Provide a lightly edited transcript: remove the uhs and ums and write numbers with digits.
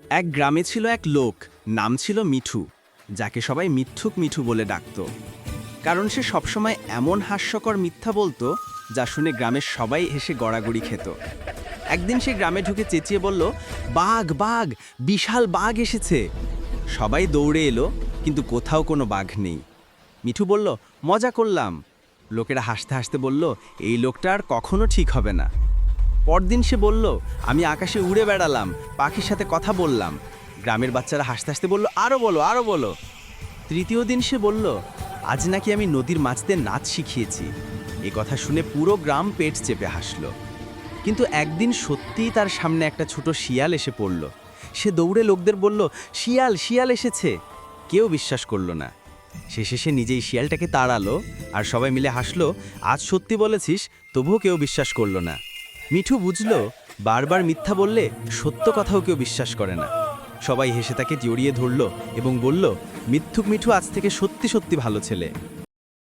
এক গ্রামে ছিল এক লোক, নাম ছিল মিঠু, যাকে সবাই মিথ্যুক মিঠু বলে ডাকত। কারণ সে সবসময় এমন হাস্যকর মিথ্যা বলতো যা শুনে গ্রামের সবাই হেসে গড়াগড়ি খেত। একদিন সে গ্রামে ঢুকে চেঁচিয়ে বলল, বাঘ বাঘ, বিশাল বাঘ এসেছে। সবাই দৌড়ে এলো, কিন্তু কোথাও কোনো বাঘ নেই। মিঠু বলল, মজা করলাম। লোকেরা হাসতে হাসতে বলল, এই লোকটা আর কখনো ঠিক হবে না। পরদিন সে বলল, আমি আকাশে উড়ে বেড়ালাম, পাখির সাথে কথা বললাম। গ্রামের বাচ্চারা হাসতে হাসতে বলল, আরও বলো আরও বলো। তৃতীয় দিন সে বলল, আজ নাকি আমি নদীর মাছদের নাচ শিখিয়েছি। এ কথা শুনে পুরো গ্রাম পেট চেপে হাসল। কিন্তু একদিন সত্যিই তার সামনে একটা ছোট শিয়াল এসে পড়ল। সে দৌড়ে লোকদের বলল, শিয়াল শিয়াল এসেছে। কেউ বিশ্বাস করল না। শেষে সে নিজেই শিয়ালটাকে তাড়ালো, আর সবাই মিলে হাসলো, আজ সত্যি বলেছিস, তবুও কেউ বিশ্বাস করল না। মিঠু বুঝল, বারবার মিথ্যা বললে সত্য কথাও কেউ বিশ্বাস করে না। সবাই হেসে তাকে জড়িয়ে ধরল এবং বলল, মিথ্যুক মিঠু আজ থেকে সত্যি সত্যি ভালো ছেলে।